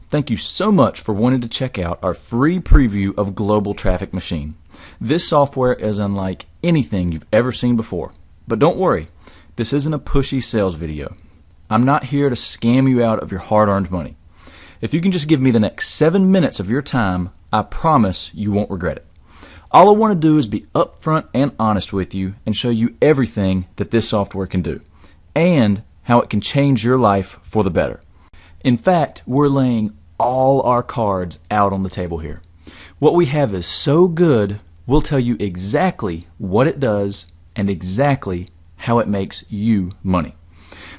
Thank you so much for wanting to check out our free preview of Global Traffic Machine. This software is unlike anything you've ever seen before. But don't worry, this isn't a pushy sales video. I'm not here to scam you out of your hard-earned money. If you can just give me the next 7 minutes of your time, I promise you won't regret it. All I want to do is be upfront and honest with you and show you everything that this software can do and how it can change your life for the better. In fact, we're laying all our cards out on the table here. What we have is so good, we'll tell you exactly what it does and exactly how it makes you money.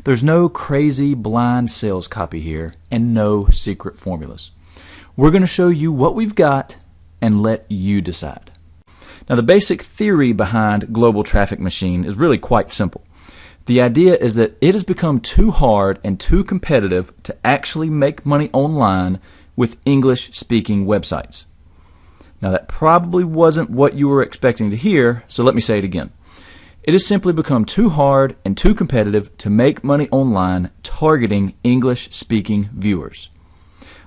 There's no crazy blind sales copy here and no secret formulas. We're going to show you what we've got and let you decide. Now, the basic theory behind Global Traffic Machine is really quite simple. The idea is that it has become too hard and too competitive to actually make money online with English-speaking websites. Now, that probably wasn't what you were expecting to hear, so let me say it again. It has simply become too hard and too competitive to make money online targeting English-speaking viewers.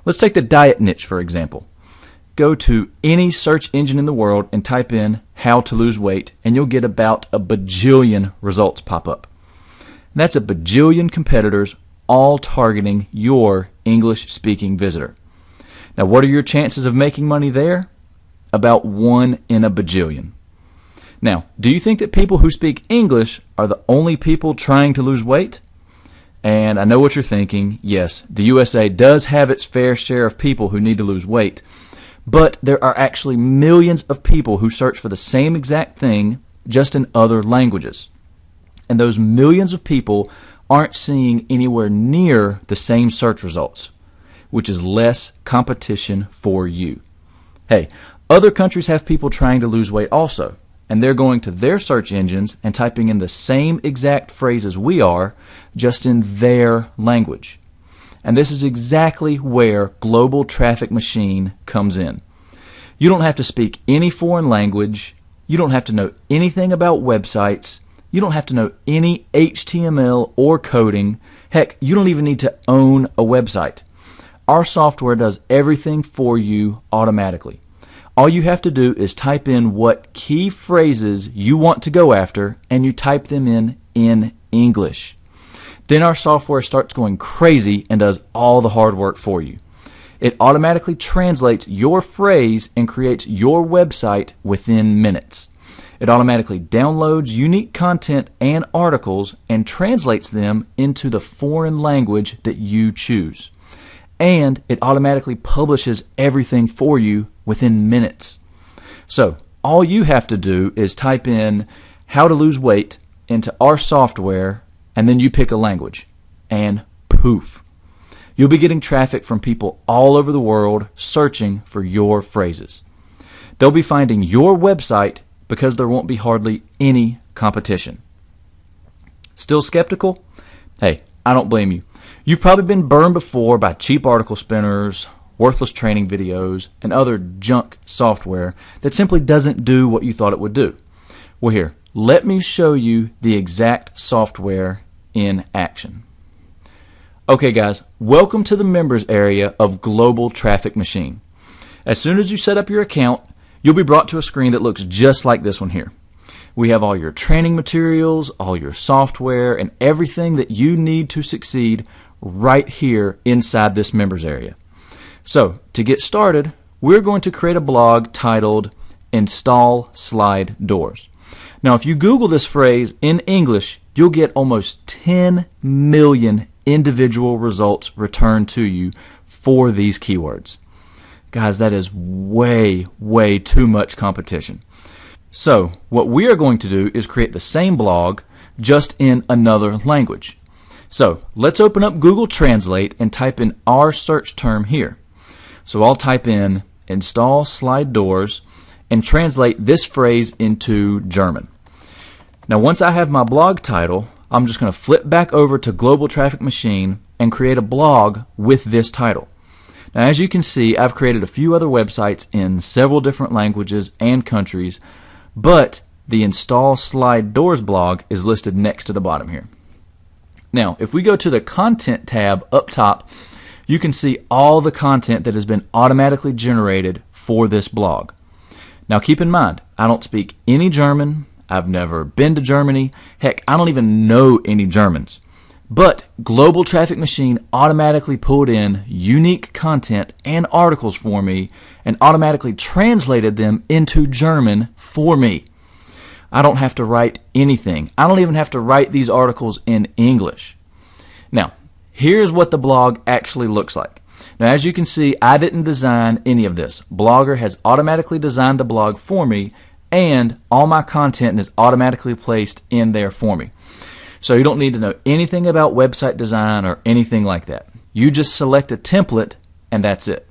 Let's take the diet niche, for example. Go to any search engine in the world and type in how to lose weight, and you'll get about a bajillion results pop up. That's a bajillion competitors all targeting your English-speaking visitor. Now, what are your chances of making money there? About 1 in a bajillion. Now, do you think that people who speak English are the only people trying to lose weight? And I know what you're thinking. Yes, the USA does have its fair share of people who need to lose weight, but there are actually millions of people who search for the same exact thing, just in other languages. And those millions of people aren't seeing anywhere near the same search results, which is less competition for you. Hey, other countries have people trying to lose weight also, and they're going to their search engines and typing in the same exact phrases we are, just in their language. And this is exactly where Global Traffic Machine comes in. You don't have to speak any foreign language. You don't have to know anything about websites. You don't have to know any HTML or coding. Heck, you don't even need to own a website. Our software does everything for you automatically. All you have to do is type in what key phrases you want to go after, and you type them in English. Then our software starts going crazy and does all the hard work for you. It automatically translates your phrase and creates your website within minutes. It automatically downloads unique content and articles and translates them into the foreign language that you choose. And it automatically publishes everything for you within minutes. So all you have to do is type in how to lose weight into our software, and then you pick a language, and poof. You'll be getting traffic from people all over the world searching for your phrases. They'll be finding your website because there won't be hardly any competition. Still skeptical? Hey, I don't blame you. You've probably been burned before by cheap article spinners, worthless training videos, and other junk software that simply doesn't do what you thought it would do. Well, here, let me show you the exact software in action. Okay, guys, welcome to the members area of Global Traffic Machine. As soon as you set up your account, you'll be brought to a screen that looks just like this one here. We have all your training materials, all your software, and everything that you need to succeed right here inside this members area. So, to get started, we're going to create a blog titled Install Slide Doors. Now, if you Google this phrase in English, you'll get almost 10 million individual results returned to you for these keywords. Guys, that is way, way too much competition. So, what we are going to do is create the same blog, just in another language. So, let's open up Google Translate and type in our search term here. So, I'll type in Install Slide Doors and translate this phrase into German. Now, once I have my blog title, I'm just going to flip back over to Global Traffic Machine and create a blog with this title. Now, as you can see, I've created a few other websites in several different languages and countries, but the Install Slide Doors blog is listed next to the bottom here. Now, if we go to the Content tab up top, you can see all the content that has been automatically generated for this blog. Now keep in mind, I don't speak any German. I've never been to Germany. Heck, I don't even know any Germans. But Global Traffic Machine automatically pulled in unique content and articles for me and automatically translated them into German for me. I don't have to write anything. I don't even have to write these articles in English. Now, here's what the blog actually looks like. Now, as you can see, I didn't design any of this. Blogger has automatically designed the blog for me, and all my content is automatically placed in there for me. So you don't need to know anything about website design or anything like that. You just select a template and that's it.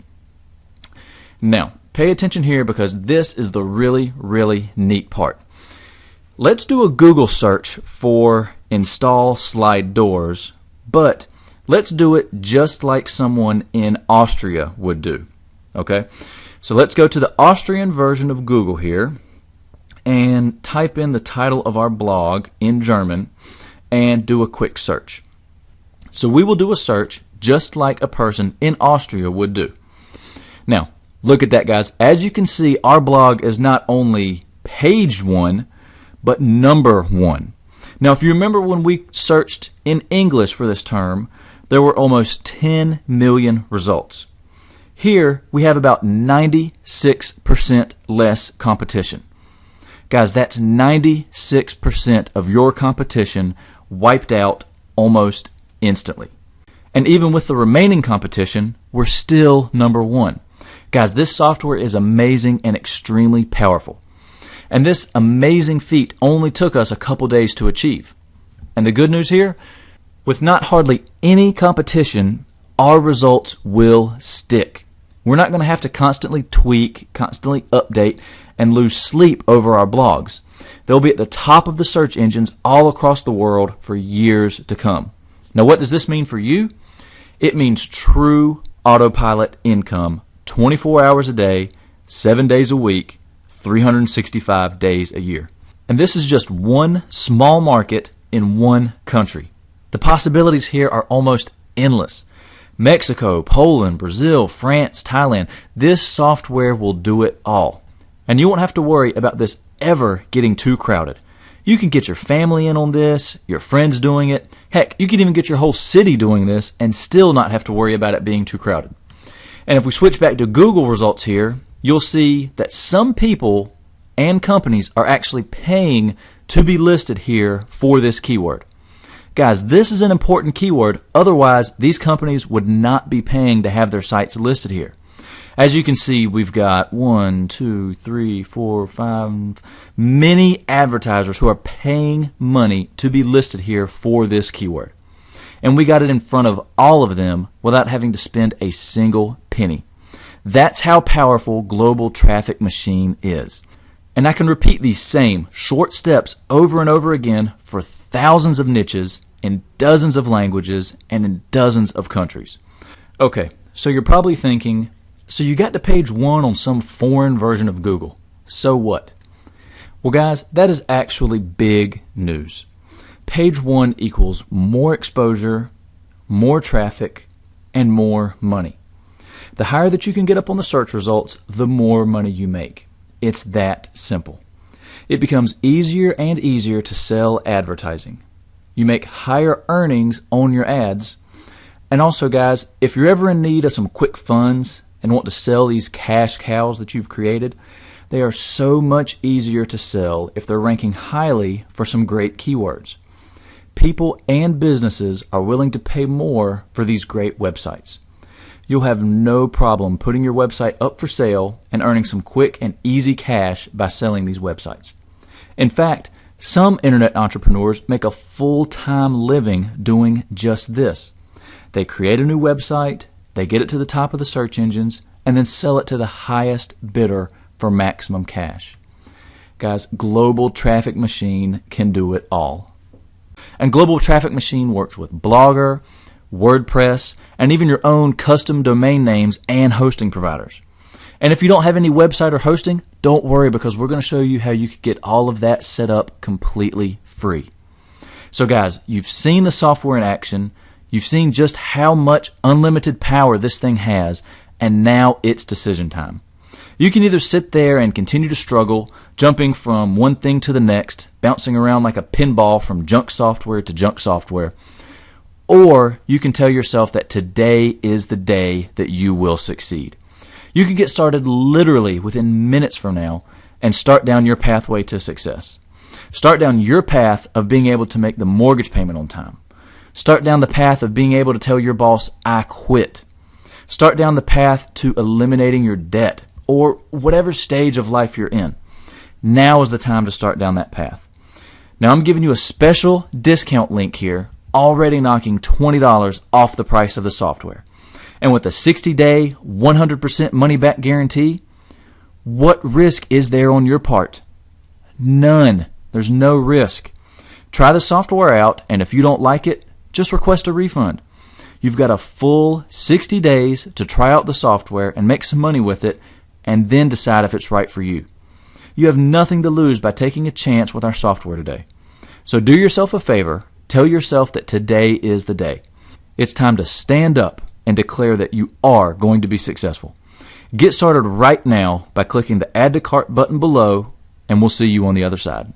Now, pay attention here because this is the really, really neat part. Let's do a Google search for install slide doors, but let's do it just like someone in Austria would do. Okay? So let's go to the Austrian version of Google here and type in the title of our blog in German and do a quick search. So we will do a search just like a person in Austria would do. Now, look at that, guys. As you can see, our blog is not only page 1, but number 1. Now, if you remember when we searched in English for this term, there were almost 10 million results. Here, we have about 96% less competition. Guys, that's 96% of your competition wiped out almost instantly. And even with the remaining competition, we're still number 1. Guys, this software is amazing and extremely powerful. And this amazing feat only took us a couple days to achieve. And the good news here, with not hardly any competition, our results will stick. We're not going to have to constantly tweak, constantly update, and lose sleep over our blogs. They'll be at the top of the search engines all across the world for years to come. Now, what does this mean for you? It means true autopilot income, 24 hours a day, 7 days a week, 365 days a year. And this is just one small market in one country. The possibilities here are almost endless. Mexico, Poland, Brazil, France, Thailand. This software will do it all. And you won't have to worry about this ever getting too crowded. You can get your family in on this, your friends doing it. Heck, you can even get your whole city doing this and still not have to worry about it being too crowded. And if we switch back to Google results here, you'll see that some people and companies are actually paying to be listed here for this keyword. Guys, this is an important keyword. Otherwise, these companies would not be paying to have their sites listed here. As you can see, we've got 1, 2, 3, 4, 5, many advertisers who are paying money to be listed here for this keyword. And we got it in front of all of them without having to spend a single penny. That's how powerful Global Traffic Machine is. And I can repeat these same short steps over and over again for thousands of niches in dozens of languages and in dozens of countries. Okay, so you're probably thinking, so you got to page 1 on some foreign version of Google. So what? Well, guys, that is actually big news. Page 1 equals more exposure, more traffic, and more money. The higher that you can get up on the search results, the more money you make. It's that simple. It becomes easier and easier to sell advertising. You make higher earnings on your ads. And also, guys, if you're ever in need of some quick funds and want to sell these cash cows that you've created, they are so much easier to sell if they're ranking highly for some great keywords. People and businesses are willing to pay more for these great websites. You'll have no problem putting your website up for sale and earning some quick and easy cash by selling these websites. In fact, some internet entrepreneurs make a full-time living doing just this. They create a new website, they get it to the top of the search engines, and then sell it to the highest bidder for maximum cash. Guys, Global Traffic Machine can do it all. And Global Traffic Machine works with Blogger, WordPress, and even your own custom domain names and hosting providers. And if you don't have any website or hosting, don't worry, because we're going to show you how you can get all of that set up completely free. So guys, you've seen the software in action. You've seen just how much unlimited power this thing has, and now it's decision time. You can either sit there and continue to struggle, jumping from one thing to the next, bouncing around like a pinball from junk software to junk software, or you can tell yourself that today is the day that you will succeed. You can get started literally within minutes from now and start down your pathway to success. Start down your path of being able to make the mortgage payment on time. Start down the path of being able to tell your boss, I quit. Start down the path to eliminating your debt, or whatever stage of life you're in. Now is the time to start down that path. Now I'm giving you a special discount link here, already knocking $20 off the price of the software. And with a 60-day, 100% money-back guarantee, what risk is there on your part? None. There's no risk. Try the software out, and if you don't like it, just request a refund. You've got a full 60 days to try out the software and make some money with it, and then decide if it's right for you. You have nothing to lose by taking a chance with our software today. So do yourself a favor, tell yourself that today is the day. It's time to stand up and declare that you are going to be successful. Get started right now by clicking the Add to Cart button below, and we'll see you on the other side.